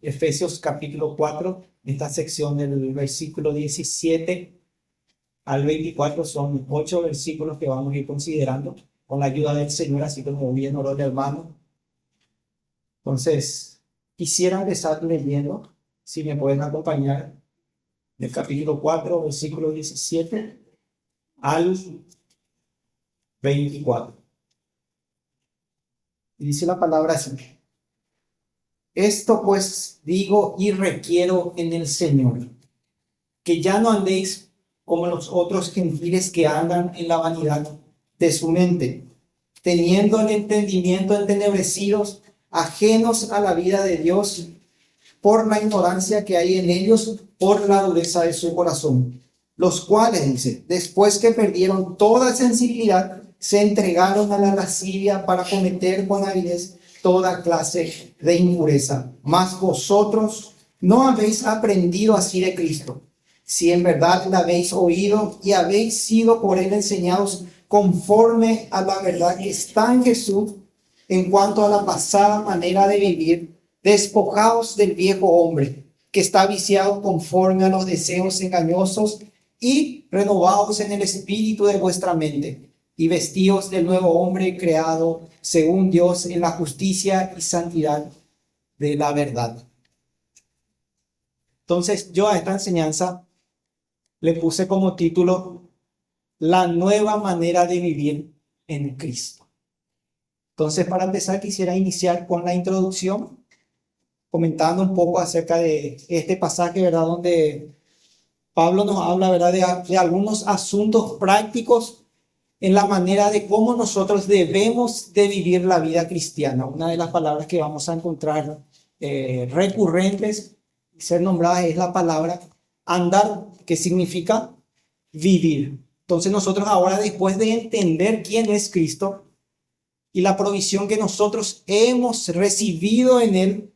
Efesios capítulo 4, esta sección del versículo 17 al 24 son 8 versículos que vamos a ir considerando con la ayuda del Señor, así como bien oró el hermano. Entonces, quisiera empezar leyendo, si me pueden acompañar, del capítulo 4, versículo 17 al 24. Y dice la palabra así: esto pues digo y requiero en el Señor, que ya no andéis como los otros gentiles que andan en la vanidad de su mente, teniendo el entendimiento entenebrecidos, ajenos a la vida de Dios, por la ignorancia que hay en ellos, por la dureza de su corazón, los cuales, dice, después que perdieron toda sensibilidad, se entregaron a la lascivia para cometer con avidez toda clase de impureza. Mas vosotros no habéis aprendido así de Cristo, si en verdad la habéis oído y habéis sido por él enseñados conforme a la verdad que está en Jesús, en cuanto a la pasada manera de vivir, despojaos del viejo hombre, que está viciado conforme a los deseos engañosos, y renovaos en el espíritu de vuestra mente, y vestíos del nuevo hombre creado según Dios en la justicia y santidad de la verdad. Entonces, yo a esta enseñanza le puse como título La nueva manera de vivir en Cristo. Entonces, para empezar, quisiera iniciar con la introducción, comentando un poco acerca de este pasaje, ¿verdad? Donde Pablo nos habla, ¿verdad? De algunos asuntos prácticos en la manera de cómo nosotros debemos de vivir la vida cristiana. Una de las palabras que vamos a encontrar recurrentes y ser nombradas es la palabra andar, que significa vivir. Entonces nosotros ahora, después de entender quién es Cristo y la provisión que nosotros hemos recibido en Él,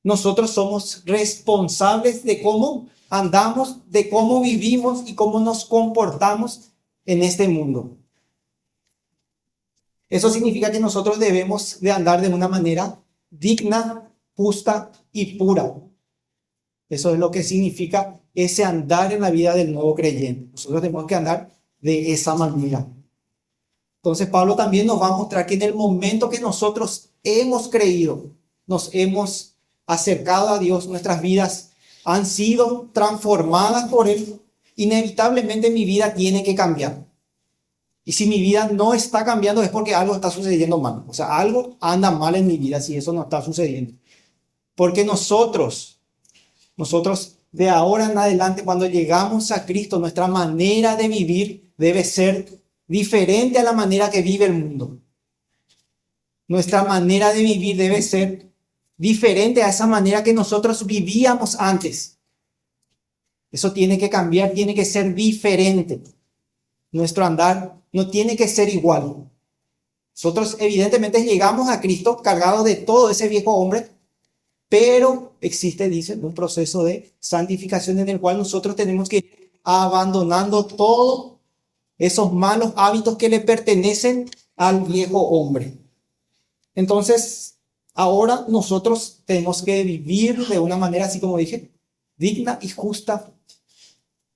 nosotros somos responsables de cómo andamos, de cómo vivimos y cómo nos comportamos en este mundo. Eso significa que nosotros debemos de andar de una manera digna, justa y pura. Eso es lo que significa ese andar en la vida del nuevo creyente. Nosotros tenemos que andar de esa manera. Entonces Pablo también nos va a mostrar que en el momento que nosotros hemos creído, nos hemos acercado a Dios, nuestras vidas han sido transformadas por Él, inevitablemente mi vida tiene que cambiar. Y si mi vida no está cambiando es porque algo está sucediendo mal. O sea, algo anda mal en mi vida si eso no está sucediendo. Porque nosotros de ahora en adelante, cuando llegamos a Cristo, nuestra manera de vivir debe ser diferente a la manera que vive el mundo. Nuestra manera de vivir debe ser diferente a esa manera que nosotros vivíamos antes. Eso tiene que cambiar, tiene que ser diferente. Nuestro andar no tiene que ser igual. Nosotros evidentemente llegamos a Cristo cargados de todo ese viejo hombre, pero existe, dice, un proceso de santificación en el cual nosotros tenemos que ir abandonando todos esos malos hábitos que le pertenecen al viejo hombre. Entonces, ahora nosotros tenemos que vivir de una manera, así como dije, digna y justa,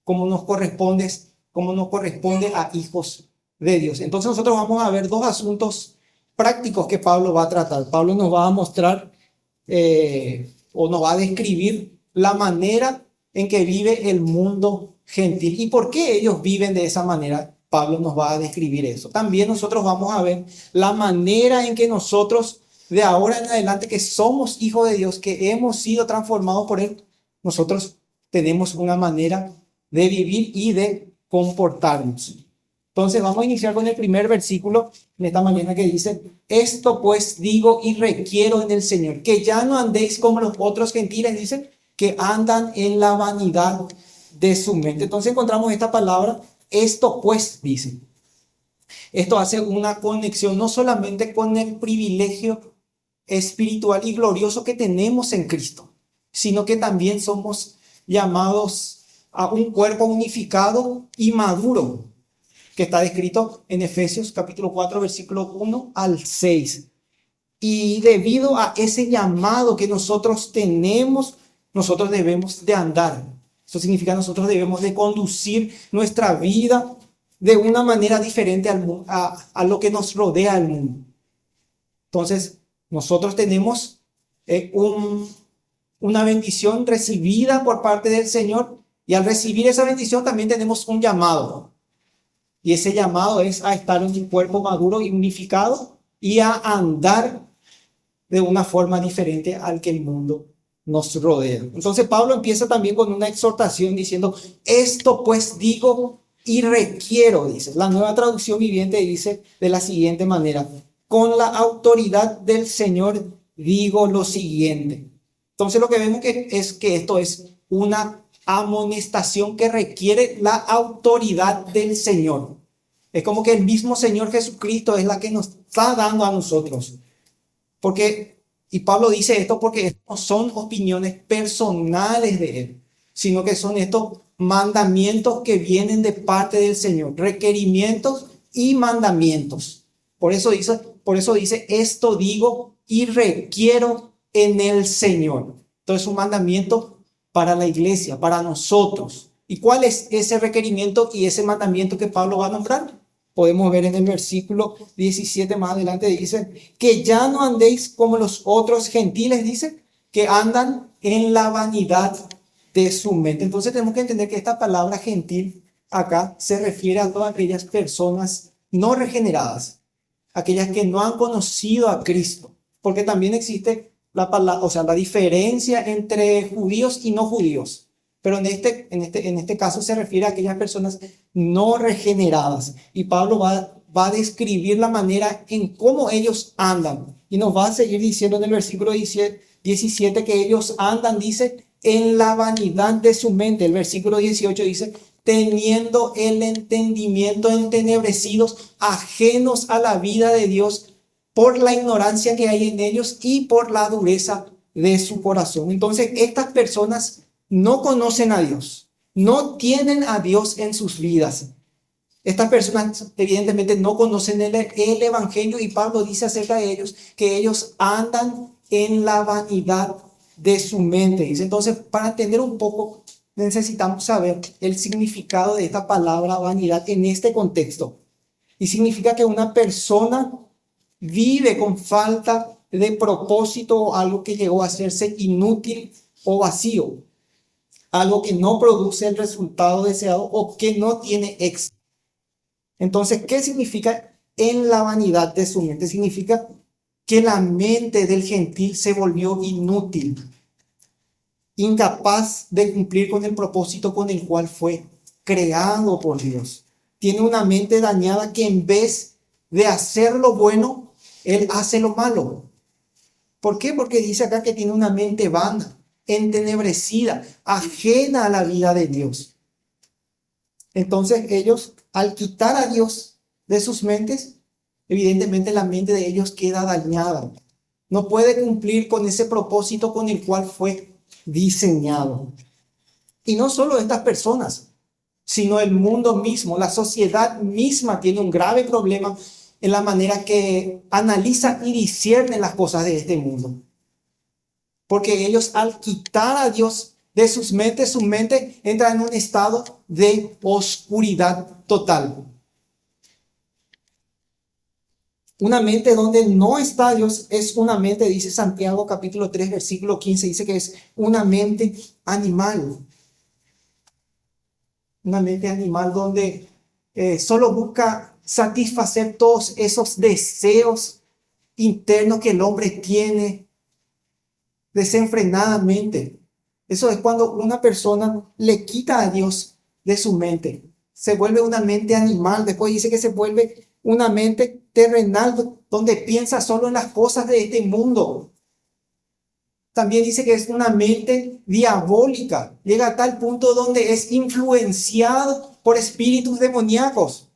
como nos corresponde a hijos de Dios. Entonces nosotros vamos a ver dos asuntos prácticos que Pablo va a tratar. Pablo nos va a mostrar o nos va a describir la manera en que vive el mundo gentil y por qué ellos viven de esa manera. Pablo nos va a describir eso. También nosotros vamos a ver la manera en que nosotros, de ahora en adelante, que somos hijos de Dios, que hemos sido transformados por Él, nosotros tenemos una manera de vivir y de comportarnos. Entonces vamos a iniciar con el primer versículo en esta mañana que dice: esto pues digo y requiero en el Señor, que ya no andéis como los otros gentiles, dicen, que andan en la vanidad de su mente. Entonces encontramos esta palabra, esto pues, dice. Esto hace una conexión no solamente con el privilegio espiritual y glorioso que tenemos en Cristo, sino que también somos llamados a un cuerpo unificado y maduro, que está descrito en Efesios capítulo 4, versículo 1 al 6. Y debido a ese llamado que nosotros tenemos, nosotros debemos de andar. Eso significa nosotros debemos de conducir nuestra vida de una manera diferente a lo que nos rodea el mundo. Entonces, nosotros tenemos una bendición recibida por parte del Señor, y al recibir esa bendición también tenemos un llamado. Y ese llamado es a estar en un cuerpo maduro y unificado y a andar de una forma diferente al que el mundo nos rodea. Entonces Pablo empieza también con una exhortación diciendo: esto pues digo y requiero, dice. La Nueva Traducción Viviente dice de la siguiente manera: con la autoridad del Señor digo lo siguiente. Entonces lo que vemos es que esto es una amonestación que requiere la autoridad del Señor. Es como que el mismo Señor Jesucristo es la que nos está dando a nosotros. Y Pablo dice esto porque no son opiniones personales de él, sino que son estos mandamientos que vienen de parte del Señor, requerimientos y mandamientos. Por eso dice, esto digo y requiero en el Señor. Entonces, un mandamiento para la iglesia, para nosotros. ¿Y cuál es ese requerimiento y ese mandamiento que Pablo va a nombrar? Podemos ver en el versículo 17 más adelante, dice que ya no andéis como los otros gentiles, dice, que andan en la vanidad de su mente. Entonces tenemos que entender que esta palabra gentil acá se refiere a todas aquellas personas no regeneradas, aquellas que no han conocido a Cristo, porque también existe la diferencia entre judíos y no judíos. Pero en este caso se refiere a aquellas personas no regeneradas. Y Pablo va a describir la manera en cómo ellos andan. Y nos va a seguir diciendo en el versículo 17 que ellos andan, dice, en la vanidad de su mente. El versículo 18 dice, teniendo el entendimiento entenebrecidos, ajenos a la vida de Dios, por la ignorancia que hay en ellos y por la dureza de su corazón. Entonces, estas personas no conocen a Dios, no tienen a Dios en sus vidas. Estas personas evidentemente no conocen el Evangelio, y Pablo dice acerca de ellos que ellos andan en la vanidad de su mente. Dice, entonces, para entender un poco, necesitamos saber el significado de esta palabra vanidad en este contexto. Y significa que una persona vive con falta de propósito, o algo que llegó a hacerse inútil o vacío, algo que no produce el resultado deseado o que no tiene éxito. Entonces, ¿qué significa en la vanidad de su mente? Significa que la mente del gentil se volvió inútil, incapaz de cumplir con el propósito con el cual fue creado por Dios. Tiene una mente dañada que en vez de hacer lo bueno, él hace lo malo. ¿Por qué? Porque dice acá que tiene una mente vana, entenebrecida, ajena a la vida de Dios. Entonces ellos, al quitar a Dios de sus mentes, evidentemente la mente de ellos queda dañada. No puede cumplir con ese propósito con el cual fue diseñado. Y no solo estas personas, sino el mundo mismo, la sociedad misma tiene un grave problema en la manera que analiza y discierne las cosas de este mundo. Porque ellos, al quitar a Dios de sus mentes, su mente entra en un estado de oscuridad total. Una mente donde no está Dios es una mente, dice Santiago capítulo 3, versículo 15, dice que es una mente animal. Una mente animal donde solo busca satisfacer todos esos deseos internos que el hombre tiene desenfrenadamente. Eso es cuando una persona le quita a Dios de su mente. Se vuelve una mente animal. Después dice que se vuelve una mente terrenal, donde piensa solo en las cosas de este mundo. También dice que es una mente diabólica. Llega a tal punto donde es influenciado por espíritus demoníacos.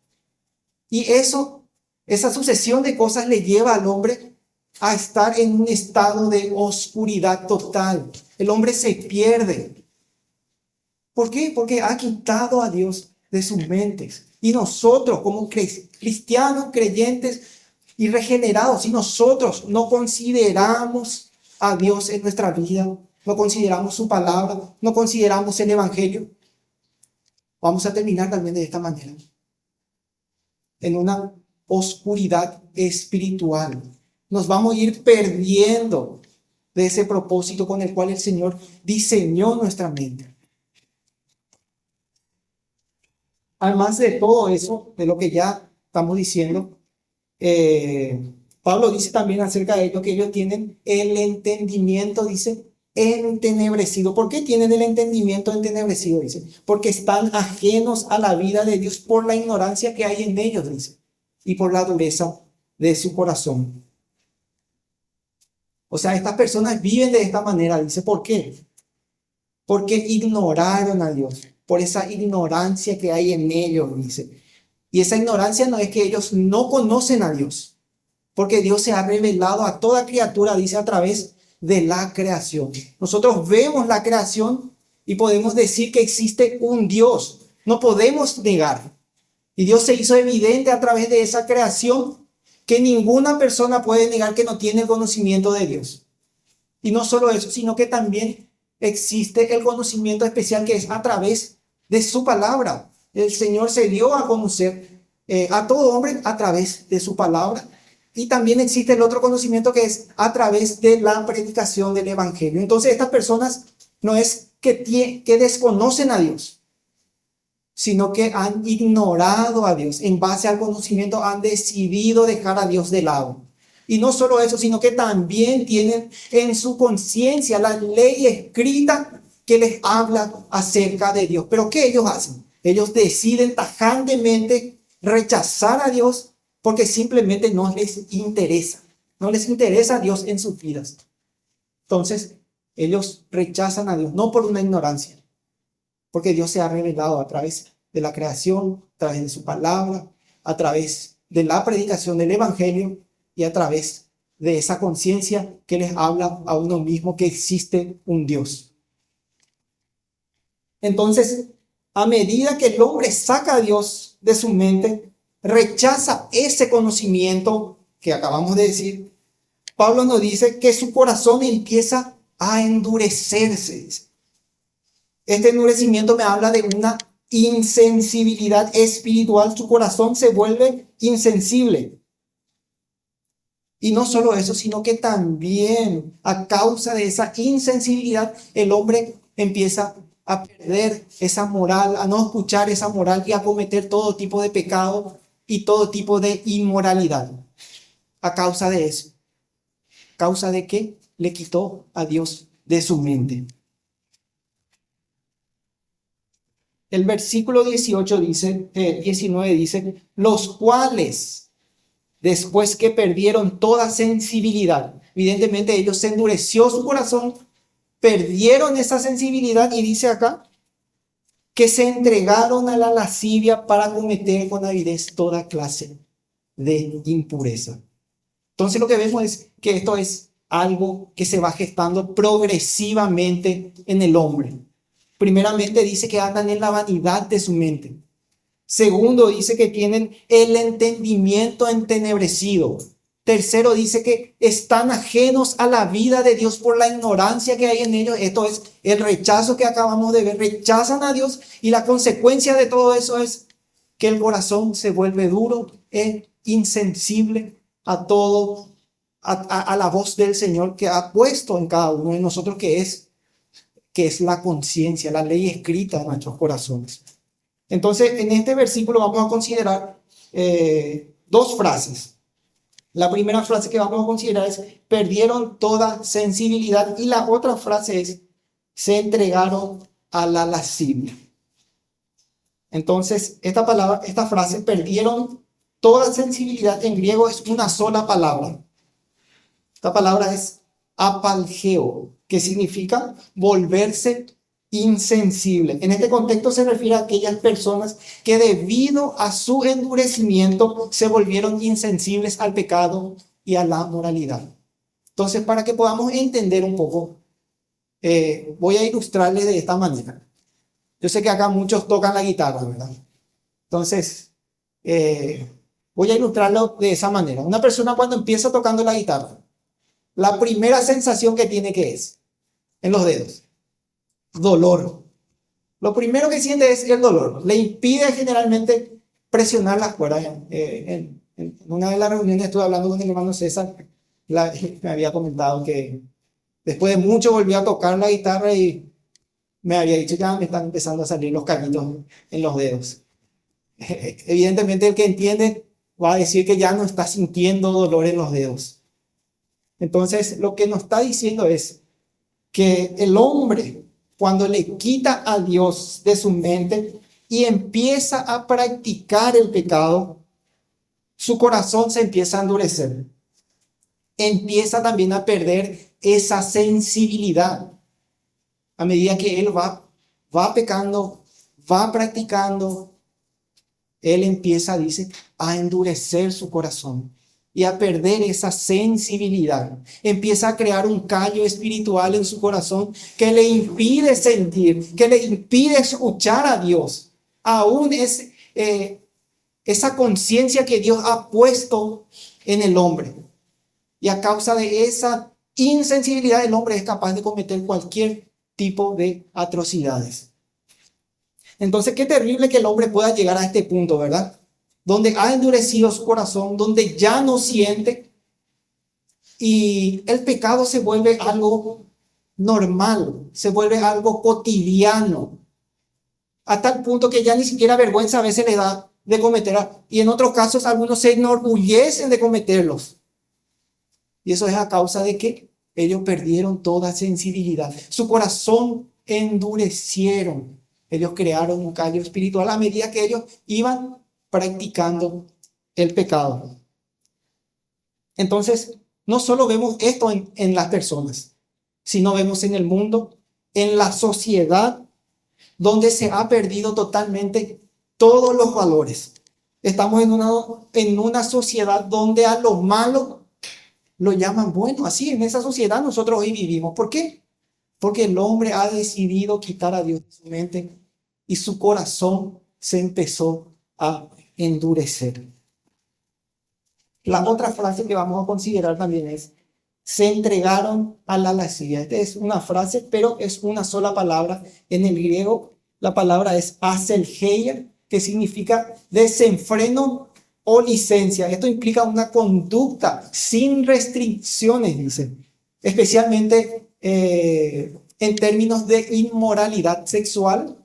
Y esa sucesión de cosas le lleva al hombre a estar en un estado de oscuridad total. El hombre se pierde. ¿Por qué? Porque ha quitado a Dios de sus mentes. Y nosotros, como cristianos, creyentes, y regenerados. Si nosotros no consideramos a Dios en nuestra vida, no consideramos su palabra, no consideramos el Evangelio, vamos a terminar también de esta manera, en una oscuridad espiritual. Nos vamos a ir perdiendo de ese propósito con el cual el Señor diseñó nuestra mente. Además de todo eso, de lo que ya estamos diciendo, Pablo dice también acerca de ello que ellos tienen el entendimiento, dice, entenebrecido. ¿Por qué tienen el entendimiento entenebrecido? Dice, porque están ajenos a la vida de Dios por la ignorancia que hay en ellos, dice, y por la dureza de su corazón. O sea, estas personas viven de esta manera, dice, ¿por qué? Porque ignoraron a Dios, por esa ignorancia que hay en ellos, dice. Y esa ignorancia no es que ellos no conocen a Dios, porque Dios se ha revelado a toda criatura, dice, a través de la creación. Nosotros vemos la creación y podemos decir que existe un Dios. No podemos negar. Y Dios se hizo evidente a través de esa creación que ninguna persona puede negar que no tiene el conocimiento de Dios. Y no solo eso, sino que también existe el conocimiento especial que es a través de su palabra. El Señor se dio a conocer a todo hombre a través de su palabra. Y también existe el otro conocimiento que es a través de la predicación del Evangelio. Entonces estas personas no es que desconocen a Dios, sino que han ignorado a Dios. En base al conocimiento han decidido dejar a Dios de lado. Y no solo eso, sino que también tienen en su conciencia la ley escrita que les habla acerca de Dios. Pero ¿qué ellos hacen? Ellos deciden tajantemente rechazar a Dios porque simplemente no les interesa. No les interesa a Dios en sus vidas. Entonces, ellos rechazan a Dios, no por una ignorancia, porque Dios se ha revelado a través de la creación, a través de su palabra, a través de la predicación del Evangelio y a través de esa conciencia que les habla a uno mismo que existe un Dios. Entonces, a medida que el hombre saca a Dios de su mente, rechaza ese conocimiento que acabamos de decir, Pablo nos dice que su corazón empieza a endurecerse. Este endurecimiento me habla de una insensibilidad espiritual. Su corazón se vuelve insensible. Y no solo eso, sino que también a causa de esa insensibilidad, el hombre empieza a perder esa moral, a no escuchar esa moral y a cometer todo tipo de pecado y todo tipo de inmoralidad. A causa de eso. ¿Causa de qué? Le quitó a Dios de su mente. El versículo 19 dice, los cuales, después que perdieron toda sensibilidad, evidentemente ellos se endureció su corazón, perdieron esa sensibilidad y dice acá, que se entregaron a la lascivia para cometer con avidez toda clase de impureza. Entonces lo que vemos es que esto es algo que se va gestando progresivamente en el hombre. Primeramente dice que andan en la vanidad de su mente. Segundo, dice que tienen el entendimiento entenebrecido. Tercero, dice que están ajenos a la vida de Dios por la ignorancia que hay en ellos. Esto es el rechazo que acabamos de ver. Rechazan a Dios y la consecuencia de todo eso es que el corazón se vuelve duro e insensible a todo, a la voz del Señor que ha puesto en cada uno de nosotros, que es la conciencia, la ley escrita en nuestros corazones. Entonces, en este versículo vamos a considerar dos frases. La primera frase que vamos a considerar es, perdieron toda sensibilidad. Y la otra frase es, se entregaron a la lascivia. Entonces, esta frase, perdieron toda sensibilidad, en griego es una sola palabra. Esta palabra es apalgeo, que significa volverse insensible. En este contexto se refiere a aquellas personas que debido a su endurecimiento se volvieron insensibles al pecado y a la moralidad. Entonces, para que podamos entender un poco, voy a ilustrarles de esta manera. Yo sé que acá muchos tocan la guitarra, ¿verdad? Entonces, Voy a ilustrarlo de esa manera. Una persona cuando empieza tocando la guitarra, la primera sensación que tiene, ¿qué es? En los dedos. Dolor. Lo primero que siente es el dolor. Le impide generalmente presionar las cuerdas. En una de las reuniones estuve hablando con el hermano César. Me había comentado que después de mucho volvió a tocar la guitarra y me había dicho, ya me están empezando a salir los cañitos en los dedos. Evidentemente el que entiende va a decir que ya no está sintiendo dolor en los dedos. Entonces lo que nos está diciendo es que el hombre, cuando le quita a Dios de su mente y empieza a practicar el pecado, su corazón se empieza a endurecer. Empieza también a perder esa sensibilidad. A medida que él va pecando, va practicando, él empieza, dice, a endurecer su corazón y a perder esa sensibilidad. Empieza a crear un callo espiritual en su corazón que le impide sentir, que le impide escuchar a Dios. Aún esa conciencia que Dios ha puesto en el hombre. Y a causa de esa insensibilidad, el hombre es capaz de cometer cualquier tipo de atrocidades. Entonces, qué terrible que el hombre pueda llegar a este punto, ¿verdad? Donde ha endurecido su corazón, donde ya no siente y el pecado se vuelve algo normal, se vuelve algo cotidiano, a tal punto que ya ni siquiera vergüenza a veces le da de cometer, y en otros casos algunos se enorgullecen de cometerlos. Y eso es a causa de que ellos perdieron toda sensibilidad, su corazón endurecieron. Ellos crearon un callo espiritual a medida que ellos iban practicando el pecado. Entonces, no solo vemos esto en las personas, sino vemos en el mundo, en la sociedad, donde se ha perdido totalmente todos los valores. Estamos en una sociedad donde a lo malo lo llaman bueno. Así, en esa sociedad nosotros hoy vivimos. ¿Por qué? Porque el hombre ha decidido quitar a Dios de su mente y su corazón se empezó a endurecer. La otra frase que vamos a considerar también es: se entregaron a la lascivia. Esta es una frase, pero es una sola palabra. En el griego, la palabra es aselgeia, que significa desenfreno o licencia. Esto implica una conducta sin restricciones, dice, especialmente en términos de inmoralidad sexual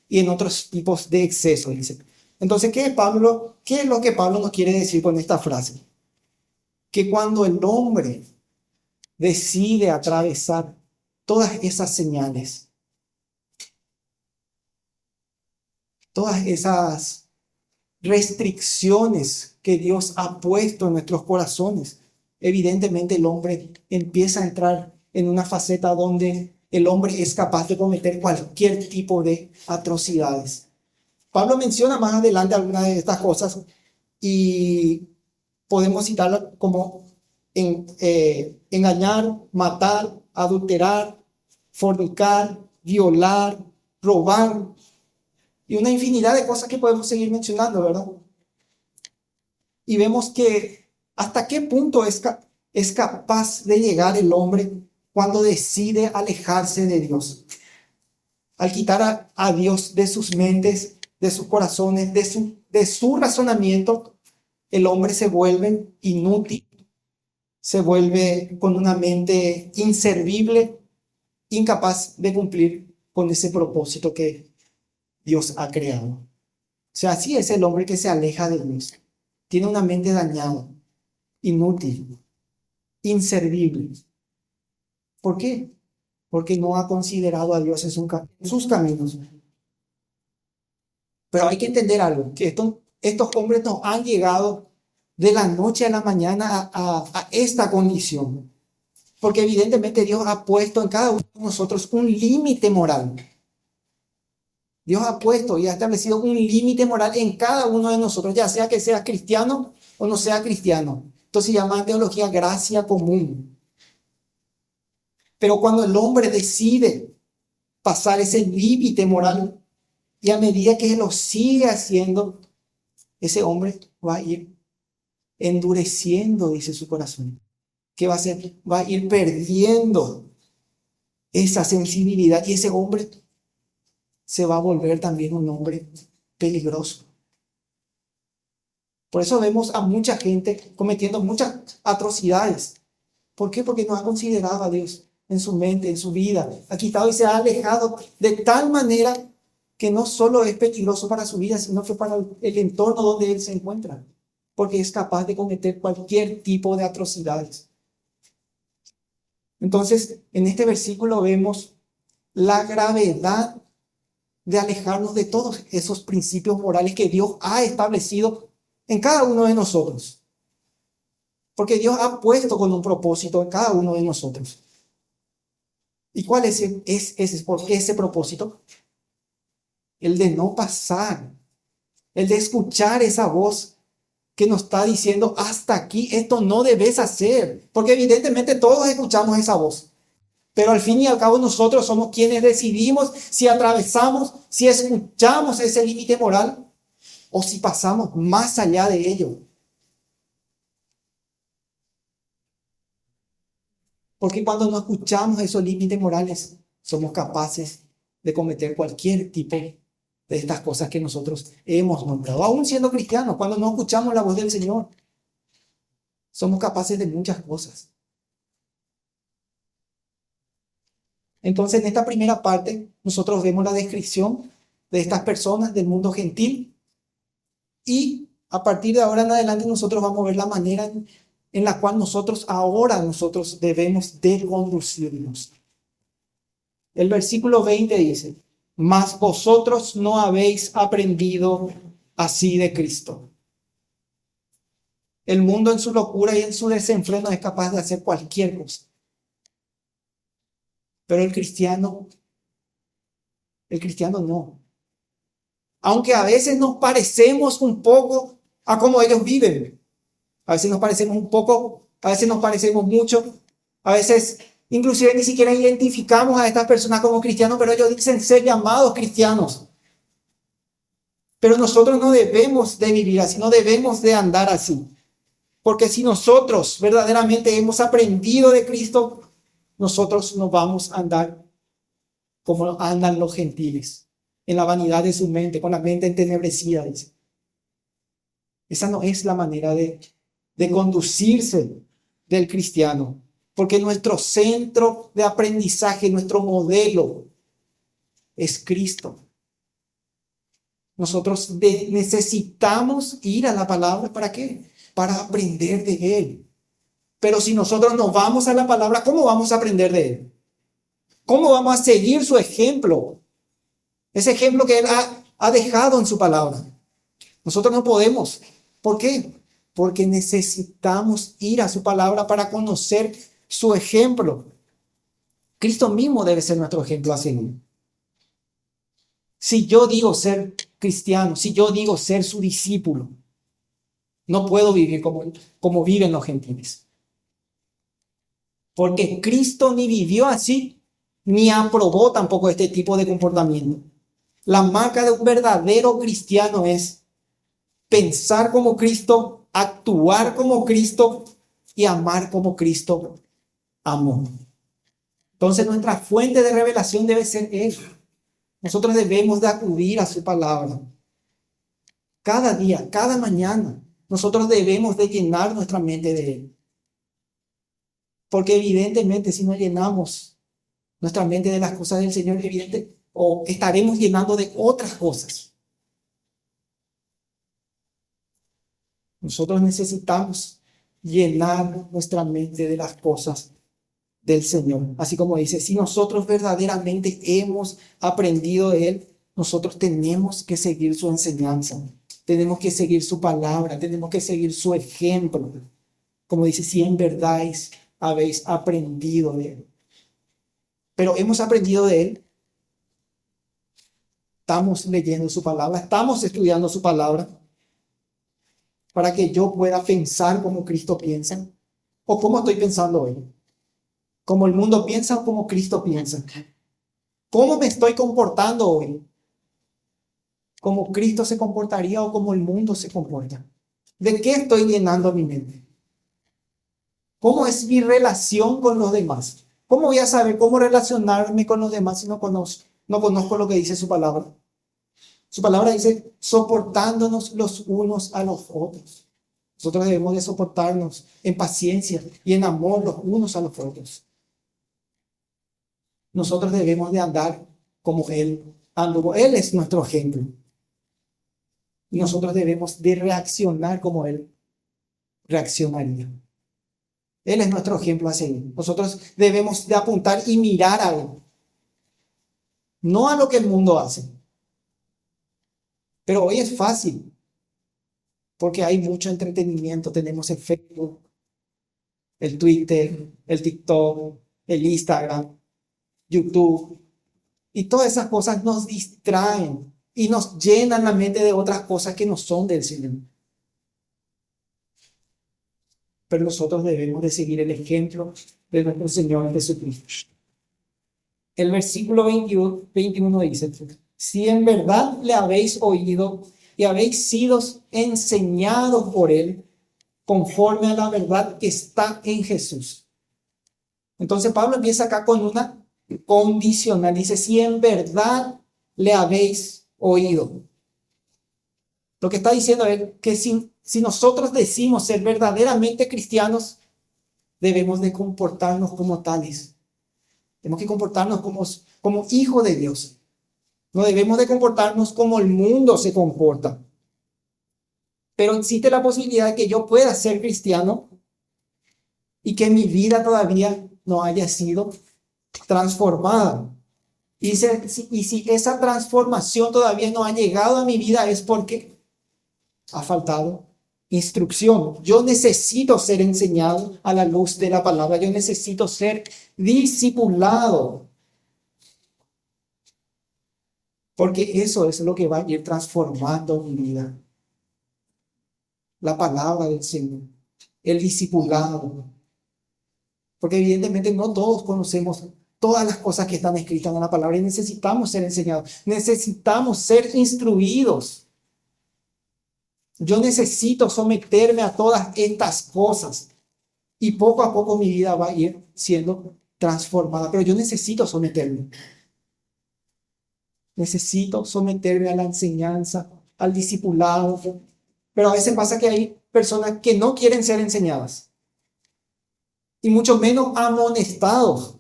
y en otros tipos de exceso, dice. Entonces, ¿qué es lo que Pablo nos quiere decir con esta frase? Que cuando el hombre decide atravesar todas esas señales, todas esas restricciones que Dios ha puesto en nuestros corazones, evidentemente el hombre empieza a entrar en una faceta donde el hombre es capaz de cometer cualquier tipo de atrocidades. Pablo menciona más adelante algunas de estas cosas y podemos citarlas como engañar, matar, adulterar, fornicar, violar, robar y una infinidad de cosas que podemos seguir mencionando, ¿verdad? Y vemos que hasta qué punto es capaz de llegar el hombre cuando decide alejarse de Dios. Al quitar a Dios de sus mentes, de sus corazones, de su razonamiento, el hombre se vuelve inútil, se vuelve con una mente inservible, incapaz de cumplir con ese propósito que Dios ha creado. O sea, así es el hombre que se aleja de Dios. Tiene una mente dañada, inútil, inservible. ¿Por qué? Porque no ha considerado a Dios en sus caminos. Pero hay que entender algo, que estos hombres no han llegado de la noche a la mañana a esta condición. Porque evidentemente Dios ha puesto en cada uno de nosotros un límite moral. Dios ha puesto y ha establecido un límite moral en cada uno de nosotros, ya sea que sea cristiano o no sea cristiano. Entonces se llama en teología gracia común. Pero cuando el hombre decide pasar ese límite moral y a medida que lo sigue haciendo, ese hombre va a ir endureciendo, dice su corazón. ¿Qué va a hacer? Va a ir perdiendo esa sensibilidad y ese hombre se va a volver también un hombre peligroso. Por eso vemos a mucha gente cometiendo muchas atrocidades. ¿Por qué? Porque no ha considerado a Dios en su mente, en su vida. Ha quitado y se ha alejado de tal manera que no solo es peligroso para su vida, sino que para el entorno donde él se encuentra. Porque es capaz de cometer cualquier tipo de atrocidades. Entonces, en este versículo vemos la gravedad de alejarnos de todos esos principios morales que Dios ha establecido en cada uno de nosotros. Porque Dios ha puesto con un propósito en cada uno de nosotros. ¿Y cuál es ese propósito? El de no pasar, el de escuchar esa voz que nos está diciendo, hasta aquí, esto no debes hacer. Porque evidentemente todos escuchamos esa voz. Pero al fin y al cabo nosotros somos quienes decidimos si atravesamos, si escuchamos ese límite moral o si pasamos más allá de ello. Porque cuando no escuchamos esos límites morales, somos capaces de cometer cualquier tipo de estas cosas que nosotros hemos nombrado. Aún siendo cristianos, cuando no escuchamos la voz del Señor, somos capaces de muchas cosas. Entonces, en esta primera parte, nosotros vemos la descripción de estas personas del mundo gentil y a partir de ahora en adelante nosotros vamos a ver la manera en la cual nosotros debemos de conducirnos. El versículo 20 dice, mas vosotros no habéis aprendido así de Cristo. El mundo en su locura y en su desenfreno es capaz de hacer cualquier cosa. Pero el cristiano no. Aunque a veces nos parecemos un poco a cómo ellos viven. A veces nos parecemos un poco, a veces nos parecemos mucho, a veces inclusive ni siquiera identificamos a estas personas como cristianos, pero ellos dicen ser llamados cristianos. Pero nosotros no debemos de vivir así, no debemos de andar así. Porque si nosotros verdaderamente hemos aprendido de Cristo, nosotros no vamos a andar como andan los gentiles, en la vanidad de su mente, con la mente entenebrecida, dice. Esa no es la manera de conducirse del cristiano, porque nuestro centro de aprendizaje, nuestro modelo es Cristo. Nosotros necesitamos ir a la palabra, ¿para qué? Para aprender de Él. Pero si nosotros no vamos a la palabra, ¿cómo vamos a aprender de Él? ¿Cómo vamos a seguir su ejemplo? Ese ejemplo que Él ha dejado en su palabra. Nosotros no podemos. ¿Por qué? Porque necesitamos ir a su palabra para conocer su ejemplo. Cristo mismo debe ser nuestro ejemplo a seguir. Si yo digo ser cristiano, si yo digo ser su discípulo, no puedo vivir como viven los gentiles. Porque Cristo ni vivió así, ni aprobó tampoco este tipo de comportamiento. La marca de un verdadero cristiano es pensar como Cristo, actuar como Cristo y amar como Cristo amó. Entonces nuestra fuente de revelación debe ser Él. Nosotros debemos de acudir a su palabra. Cada día, cada mañana, nosotros debemos de llenar nuestra mente de Él. Porque evidentemente si no llenamos nuestra mente de las cosas del Señor, o estaremos llenando de otras cosas. Nosotros necesitamos llenar nuestra mente de las cosas del Señor. Así como dice, si nosotros verdaderamente hemos aprendido de Él, nosotros tenemos que seguir su enseñanza, tenemos que seguir su palabra, tenemos que seguir su ejemplo. Como dice, si en verdad habéis aprendido de Él. Pero hemos aprendido de Él. Estamos leyendo su palabra, estamos estudiando su palabra para que yo pueda pensar como Cristo piensa o como estoy pensando hoy. Como el mundo piensa o como Cristo piensa. ¿Cómo me estoy comportando hoy? ¿Como Cristo se comportaría o como el mundo se comporta? ¿De qué estoy llenando mi mente? ¿Cómo es mi relación con los demás? ¿Cómo voy a saber cómo relacionarme con los demás si no conozco lo que dice su palabra? Su palabra dice, soportándonos los unos a los otros. Nosotros debemos de soportarnos en paciencia y en amor los unos a los otros. Nosotros debemos de andar como Él anduvo. Él es nuestro ejemplo. Y nosotros debemos de reaccionar como Él reaccionaría. Él es nuestro ejemplo a seguir. Nosotros debemos de apuntar y mirar a Él. No a lo que el mundo hace. Pero hoy es fácil. Porque hay mucho entretenimiento. Tenemos el Facebook, el Twitter, el TikTok, el Instagram, YouTube. Y todas esas cosas nos distraen y nos llenan la mente de otras cosas que no son del Señor. Pero nosotros debemos de seguir el ejemplo de nuestro Señor Jesucristo. El versículo 21 dice, si en verdad le habéis oído y habéis sido enseñados por Él, conforme a la verdad que está en Jesús. Entonces Pablo empieza acá con una condicional. Dice, si en verdad le habéis oído. Lo que está diciendo es que si nosotros decimos ser verdaderamente cristianos, debemos de comportarnos como tales. Tenemos que comportarnos como hijos de Dios. No debemos de comportarnos como el mundo se comporta. Pero existe la posibilidad de que yo pueda ser cristiano y que mi vida todavía no haya sido transformada. Y si esa transformación todavía no ha llegado a mi vida es porque ha faltado instrucción. Yo necesito ser enseñado a la luz de la palabra. Yo necesito ser discipulado. Porque eso es lo que va a ir transformando mi vida. La palabra del Señor. El discipulado. Porque evidentemente no todos conocemos todas las cosas que están escritas en la palabra y necesitamos ser enseñados. Necesitamos ser instruidos. Yo necesito someterme a todas estas cosas y poco a poco mi vida va a ir siendo transformada, pero yo necesito someterme. Necesito someterme a la enseñanza, al discipulado, pero a veces pasa que hay personas que no quieren ser enseñadas y mucho menos amonestados.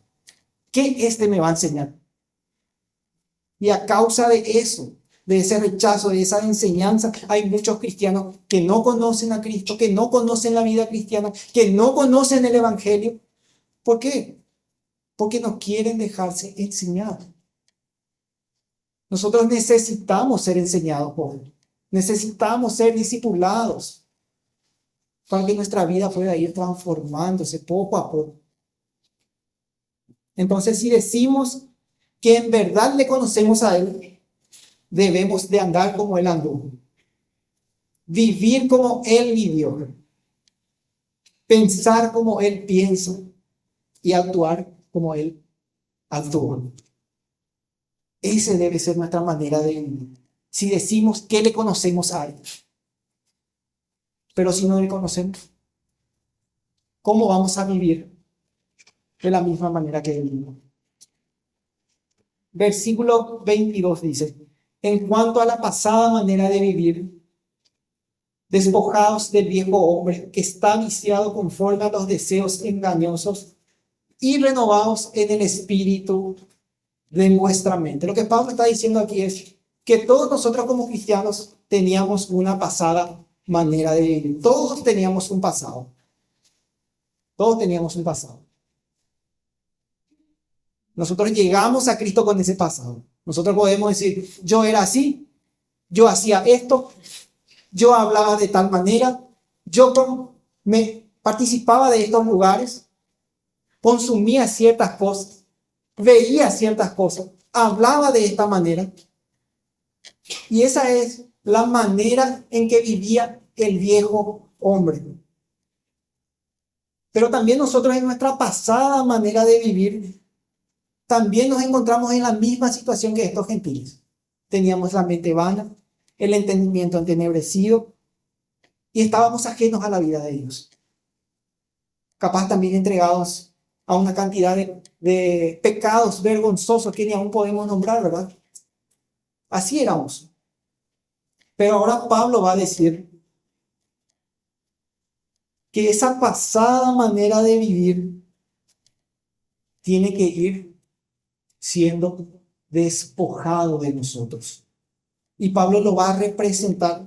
¿Qué me va a enseñar? Y a causa de eso, de ese rechazo, de esa enseñanza, hay muchos cristianos que no conocen a Cristo, que no conocen la vida cristiana, que no conocen el Evangelio. ¿Por qué? Porque no quieren dejarse enseñar. Nosotros necesitamos ser enseñados por Él. Necesitamos ser discipulados para que nuestra vida pueda ir transformándose poco a poco. Entonces, si decimos que en verdad le conocemos a Él, debemos de andar como Él andó, vivir como Él vivió, pensar como Él piensa y actuar como Él actúa. Esa debe ser nuestra manera de vivir. Si decimos que le conocemos a Él, pero si no le conocemos, ¿cómo vamos a vivir de la misma manera que Él vivió? Versículo 22 dice, en cuanto a la pasada manera de vivir, despojados del viejo hombre que está viciado conforme a los deseos engañosos y renovados en el espíritu de vuestra mente. Lo que Pablo está diciendo aquí es que todos nosotros como cristianos teníamos una pasada manera de vivir. Todos teníamos un pasado. Todos teníamos un pasado. Nosotros llegamos a Cristo con ese pasado. Nosotros podemos decir, yo era así, yo hacía esto, yo hablaba de tal manera, yo me participaba de estos lugares, consumía ciertas cosas, veía ciertas cosas, hablaba de esta manera. Y esa es la manera en que vivía el viejo hombre. Pero también nosotros en nuestra pasada manera de vivir, también nos encontramos en la misma situación que estos gentiles. Teníamos la mente vana, el entendimiento entenebrecido y estábamos ajenos a la vida de Dios. Capaz también entregados a una cantidad de pecados vergonzosos que ni aún podemos nombrar, ¿verdad? Así éramos. Pero ahora Pablo va a decir que esa pasada manera de vivir tiene que ir siendo despojado de nosotros. Y Pablo lo va a representar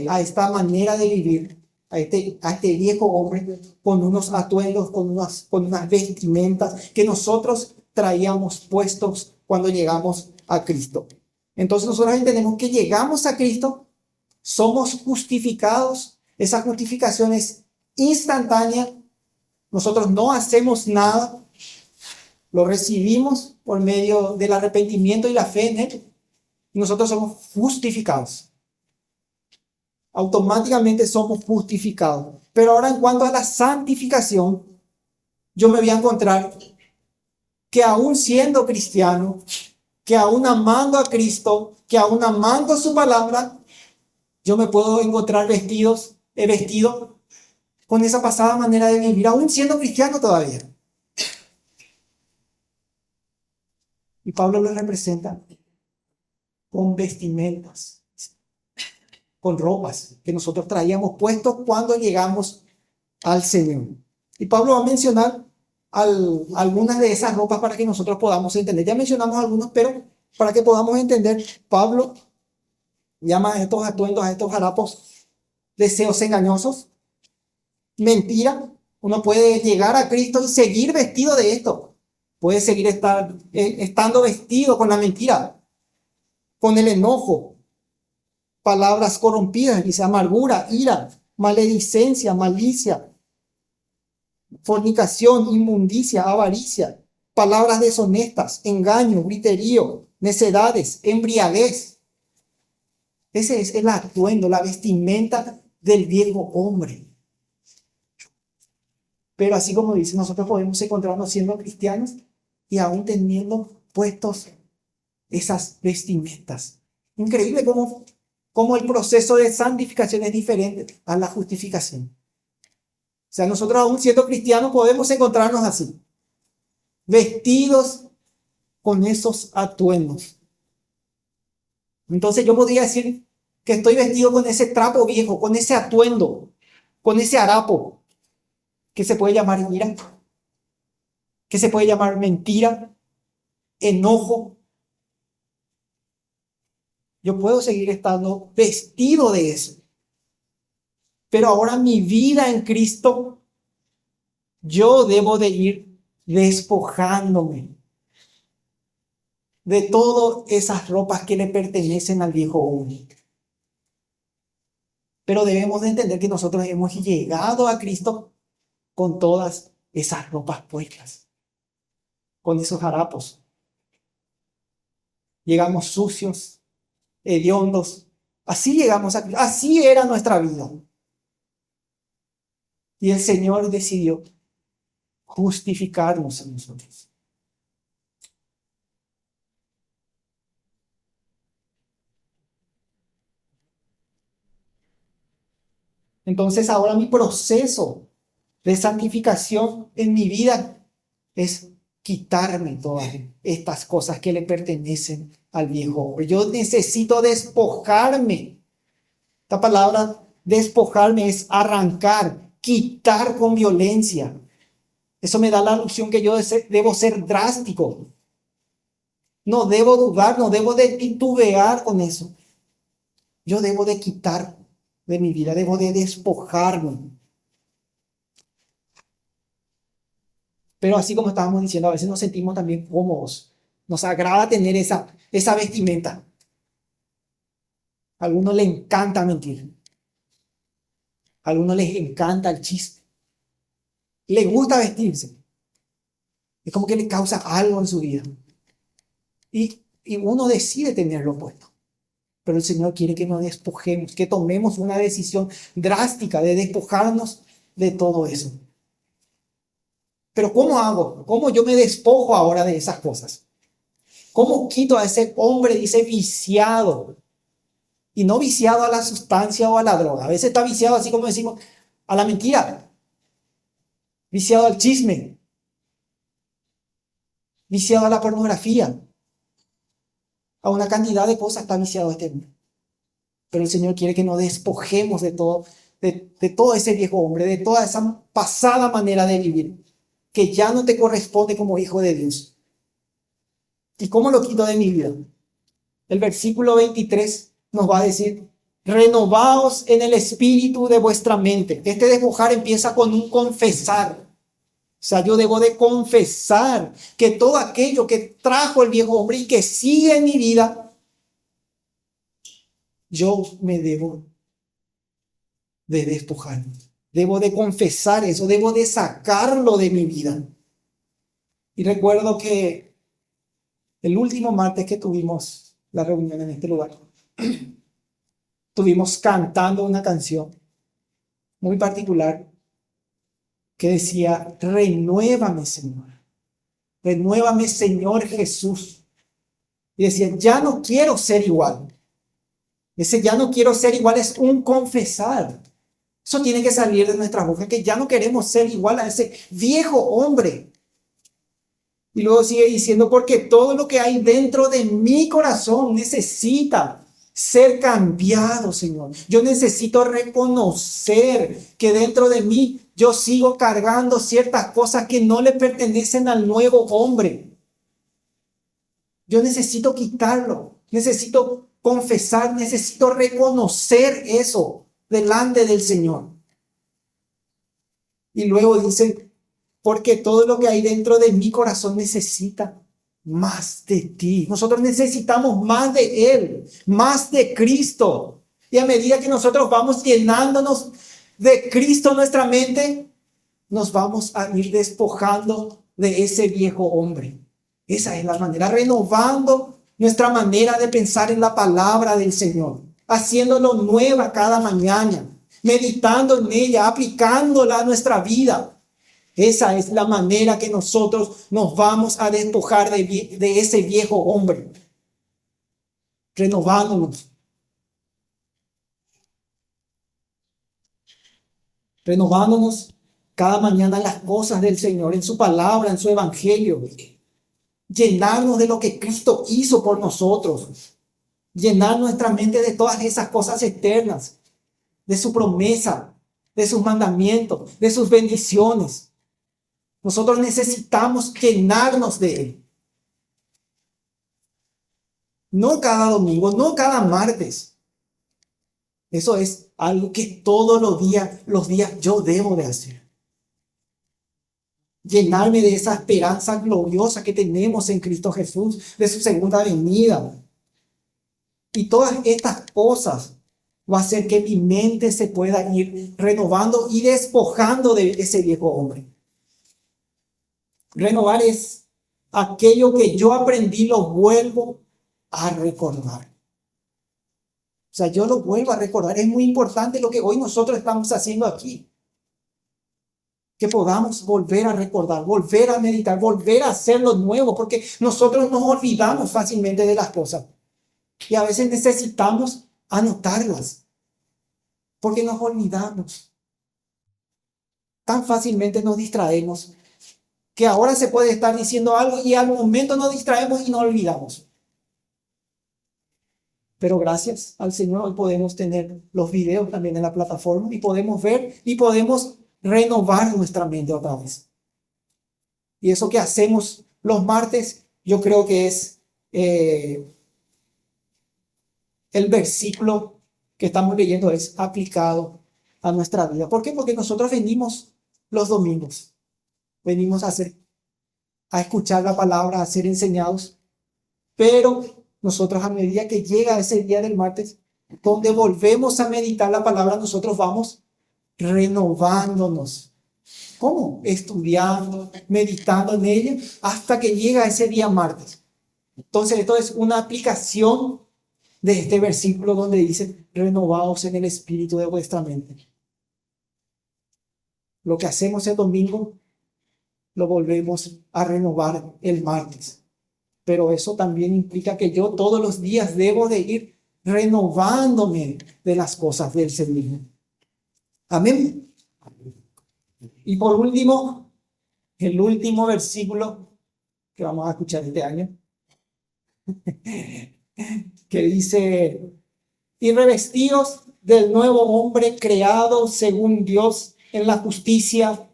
a esta manera de vivir, a este viejo hombre, con unos atuendos, con unas vestimentas que nosotros traíamos puestos cuando llegamos a Cristo. Entonces nosotros entendemos que llegamos a Cristo, somos justificados, esa justificación es instantánea, nosotros no hacemos nada, lo recibimos por medio del arrepentimiento y la fe en Él, y nosotros somos justificados. Automáticamente somos justificados. Pero ahora en cuanto a la santificación, yo me voy a encontrar que aún siendo cristiano, que aún amando a Cristo, que aún amando su palabra, yo me puedo encontrar vestido con esa pasada manera de vivir, aún siendo cristiano todavía. Y Pablo lo representa con vestimentas, con ropas que nosotros traíamos puestos cuando llegamos al Señor. Y Pablo va a mencionar algunas de esas ropas para que nosotros podamos entender. Ya mencionamos algunos, pero para que podamos entender, Pablo llama a estos atuendos, a estos harapos, deseos engañosos, mentira. Uno puede llegar a Cristo y seguir vestido de esto. Puede seguir estando vestido con la mentira, con el enojo, palabras corrompidas, dice amargura, ira, maledicencia, malicia, fornicación, inmundicia, avaricia, palabras deshonestas, engaño, griterío, necedades, embriaguez. Ese es el atuendo, la vestimenta del viejo hombre. Pero así como dice, nosotros podemos encontrarnos siendo cristianos y aún teniendo puestos esas vestimentas. Increíble cómo el proceso de santificación es diferente a la justificación. O sea, nosotros aún siendo cristianos podemos encontrarnos así, vestidos con esos atuendos. Entonces yo podría decir que estoy vestido con ese trapo viejo, con ese atuendo, con ese harapo, que se puede llamar ira, que se puede llamar mentira, enojo. Yo puedo seguir estando vestido de eso. Pero ahora mi vida en Cristo, yo debo de ir despojándome de todas esas ropas que le pertenecen al viejo hombre. Pero debemos de entender que nosotros hemos llegado a Cristo con todas esas ropas puestas, con esos harapos. Llegamos sucios, hediondos. Así llegamos a Cristo. Así era nuestra vida. Y el Señor decidió justificarnos a nosotros. Entonces ahora mi proceso de santificación en mi vida es quitarme todas estas cosas que le pertenecen al viejo hombre. Yo necesito despojarme. Esta palabra despojarme es arrancar, quitar con violencia. Eso me da la alusión que yo debo ser drástico. No debo dudar, no debo de titubear con eso. Yo debo de quitar de mi vida, debo de despojarme. Pero así como estábamos diciendo, a veces nos sentimos también cómodos. Nos agrada tener esa vestimenta. A algunos les encanta mentir. A algunos les encanta el chiste. Les gusta vestirse. Es como que le causa algo en su vida. Y uno decide tenerlo puesto. Pero el Señor quiere que nos despojemos, que tomemos una decisión drástica de despojarnos de todo eso. Pero ¿cómo hago? ¿Cómo yo me despojo ahora de esas cosas? ¿Cómo quito a ese hombre, dice, viciado? Y no viciado a la sustancia o a la droga. A veces está viciado, así como decimos, a la mentira, viciado al chisme, viciado a la pornografía, a una cantidad de cosas está viciado este mundo. Pero el Señor quiere que nos despojemos de todo, de todo ese viejo hombre, de toda esa pasada manera de vivir, que ya no te corresponde como hijo de Dios. ¿Y cómo lo quito de mi vida? El versículo 23 nos va a decir: renovaos en el espíritu de vuestra mente. Este despojar empieza con un confesar. O sea, yo debo de confesar que todo aquello que trajo el viejo hombre y que sigue en mi vida, yo me debo de despojar. Debo de confesar eso, debo de sacarlo de mi vida. Y recuerdo que el último martes que tuvimos la reunión en este lugar, estuvimos cantando una canción muy particular que decía: renuévame, Señor. Renuévame, Señor Jesús. Y decía: ya no quiero ser igual. Ese ya no quiero ser igual es un confesar. Eso tiene que salir de nuestra boca, que ya no queremos ser igual a ese viejo hombre. Y luego sigue diciendo: porque todo lo que hay dentro de mi corazón necesita ser cambiado, Señor. Yo necesito reconocer que dentro de mí yo sigo cargando ciertas cosas que no le pertenecen al nuevo hombre. Yo necesito quitarlo, necesito confesar, necesito reconocer eso delante del Señor. Y luego dice: porque todo lo que hay dentro de mi corazón necesita más de ti. Nosotros necesitamos más de Él, más de Cristo. Y a medida que nosotros vamos llenándonos de Cristo en nuestra mente, nos vamos a ir despojando de ese viejo hombre. Esa es la manera, renovando nuestra manera de pensar en la palabra del Señor, haciéndolo nueva cada mañana, meditando en ella, aplicándola a nuestra vida. Esa es la manera que nosotros nos vamos a despojar de ese viejo hombre, renovándonos. Renovándonos cada mañana en las cosas del Señor, en su palabra, en su evangelio. Llenarnos de lo que Cristo hizo por nosotros. Llenar nuestra mente de todas esas cosas externas, de su promesa, de sus mandamientos, de sus bendiciones. Nosotros necesitamos llenarnos de Él. No cada domingo, no cada martes. Eso es algo que todos los días yo debo de hacer. Llenarme de esa esperanza gloriosa que tenemos en Cristo Jesús, de su segunda venida. Y todas estas cosas va a hacer que mi mente se pueda ir renovando y despojando de ese viejo hombre. Renovar es aquello que yo aprendí, lo vuelvo a recordar. O sea, yo lo vuelvo a recordar. Es muy importante lo que hoy nosotros estamos haciendo aquí. Que podamos volver a recordar, volver a meditar, volver a hacerlo nuevo, porque nosotros nos olvidamos fácilmente de las cosas. Y a veces necesitamos anotarlas, porque nos olvidamos. Tan fácilmente nos distraemos, que ahora se puede estar diciendo algo y al momento nos distraemos y nos olvidamos. Pero gracias al Señor hoy podemos tener los videos también en la plataforma y podemos ver y podemos renovar nuestra mente otra vez. Y eso que hacemos los martes, yo creo que es el versículo que estamos leyendo es aplicado a nuestra vida. ¿Por qué? Porque nosotros venimos los domingos, venimos a escuchar la palabra, a ser enseñados, pero nosotros a medida que llega ese día del martes, donde volvemos a meditar la palabra, nosotros vamos renovándonos. ¿Cómo? Estudiando, meditando en ella, hasta que llega ese día martes. Entonces, esto es una aplicación de este versículo donde dice: renovaos en el espíritu de vuestra mente. Lo que hacemos el domingo, lo volvemos a renovar el martes. Pero eso también implica que yo todos los días debo de ir renovándome de las cosas del Señor. Amén. Y por último, el último versículo que vamos a escuchar este año, que dice: y revestidos del nuevo hombre creado según Dios en la justicia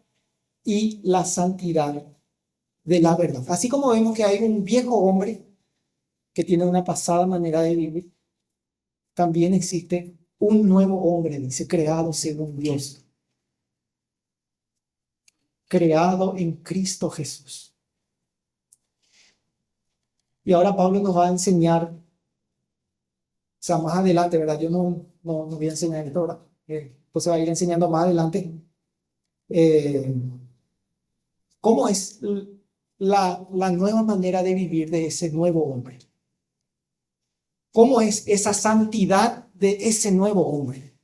y la santidad de la verdad. Así como vemos que hay un viejo hombre que tiene una pasada manera de vivir, también existe un nuevo hombre, dice, creado según Dios, creado en Cristo Jesús. Y ahora Pablo nos va a enseñar, o sea, más adelante, ¿verdad? Yo no voy a enseñar esto ahora, pues se va a ir enseñando más adelante cómo es la nueva manera de vivir de ese nuevo hombre. ¿Cómo es esa santidad de ese nuevo hombre?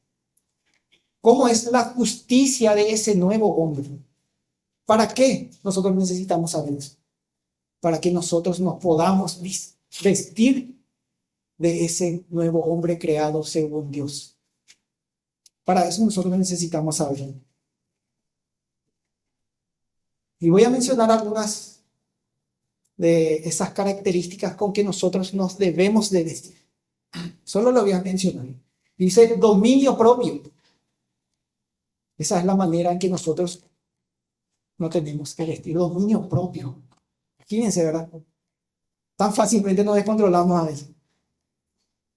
¿Cómo es la justicia de ese nuevo hombre? ¿Para qué nosotros necesitamos saber eso? Para que nosotros nos podamos vestir de ese nuevo hombre creado según Dios. Para eso nosotros necesitamos saber. Y voy a mencionar algunas de esas características con que nosotros nos debemos de vestir. Solo lo voy a mencionar. Dice dominio propio. Esa es la manera en que nosotros no tenemos que vestir. Dominio propio. Fíjense, ¿verdad? Tan fácilmente nos descontrolamos a veces.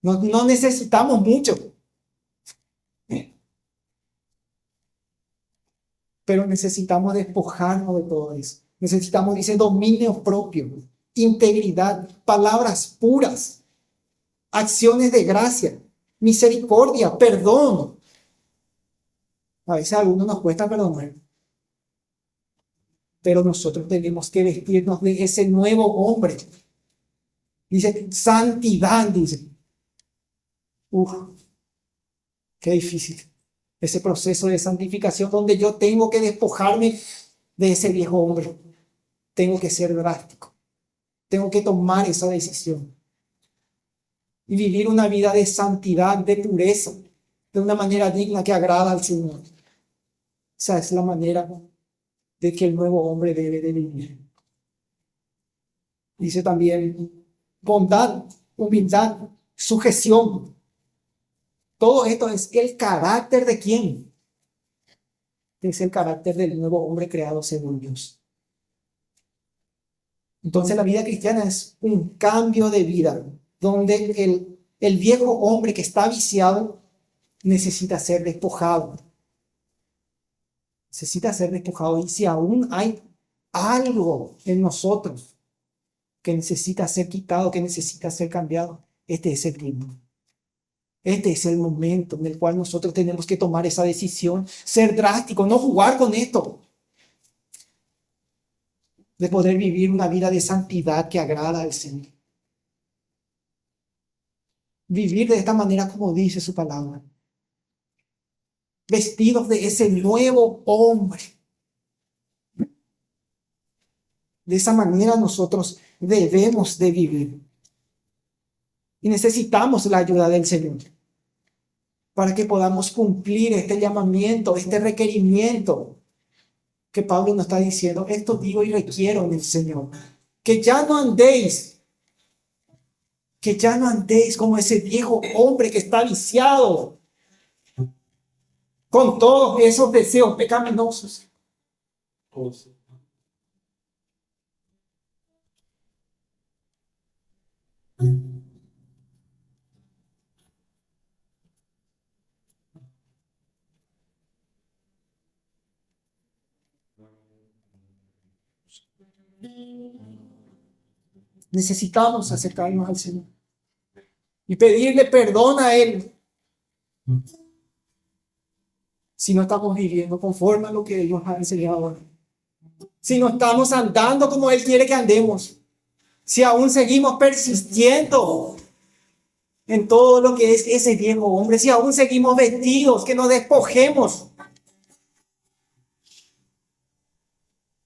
No necesitamos mucho. Pero necesitamos despojarnos de todo eso. Necesitamos, dice, dominio propio, integridad, palabras puras, acciones de gracia, misericordia, perdón. A veces a algunos nos cuesta perdonar, pero nosotros tenemos que vestirnos de ese nuevo hombre. Dice, santidad, dice. Qué difícil. Ese proceso de santificación donde yo tengo que despojarme de ese viejo hombre. Tengo que ser drástico. Tengo que tomar esa decisión. Y vivir una vida de santidad, de pureza, de una manera digna que agrada al Señor. Esa es la manera de que el nuevo hombre debe de vivir. Dice también bondad, humildad, sujeción. Todo esto es el carácter de quién. Es el carácter del nuevo hombre creado según Dios. Entonces la vida cristiana es un cambio de vida, donde el viejo hombre que está viciado necesita ser despojado. Necesita ser despojado. Y si aún hay algo en nosotros que necesita ser quitado, que necesita ser cambiado, este es el tiempo. Este es el momento en el cual nosotros tenemos que tomar esa decisión, ser drástico, no jugar con esto, de poder vivir una vida de santidad que agrada al Señor. Vivir de esta manera como dice su palabra. Vestidos de ese nuevo hombre. De esa manera nosotros debemos de vivir. Y necesitamos la ayuda del Señor para que podamos cumplir este llamamiento, este requerimiento que Pablo nos está diciendo. Esto digo y requiero en el Señor. Que ya no andéis como ese viejo hombre que está viciado con todos esos deseos pecaminosos. Necesitamos acercarnos al Señor y pedirle perdón a Él si no estamos viviendo conforme a lo que Él nos ha enseñado. Si no estamos andando como Él quiere que andemos. Si aún seguimos persistiendo en todo lo que es ese viejo hombre. Si aún seguimos vestidos, que nos despojemos.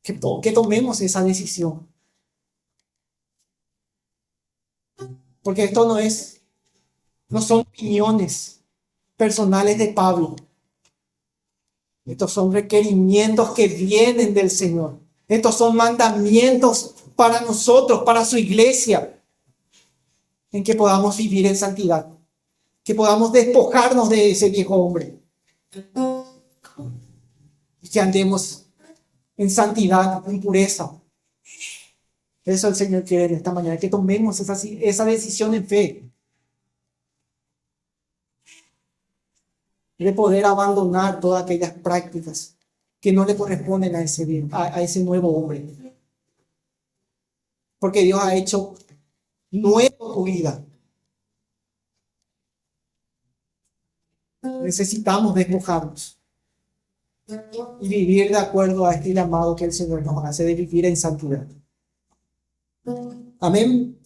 Que tomemos esa decisión. Porque esto no es No son opiniones personales de Pablo. Estos son requerimientos que vienen del Señor. Estos son mandamientos para nosotros, para su iglesia, en que podamos vivir en santidad, que podamos despojarnos de ese viejo hombre y que andemos en santidad, en pureza. Eso el Señor quiere en esta mañana, que tomemos esa decisión en fe, de poder abandonar todas aquellas prácticas que no le corresponden a ese nuevo hombre. Porque Dios ha hecho nueva tu vida. Necesitamos despojarnos y vivir de acuerdo a este llamado que el Señor nos hace de vivir en santidad. Amén.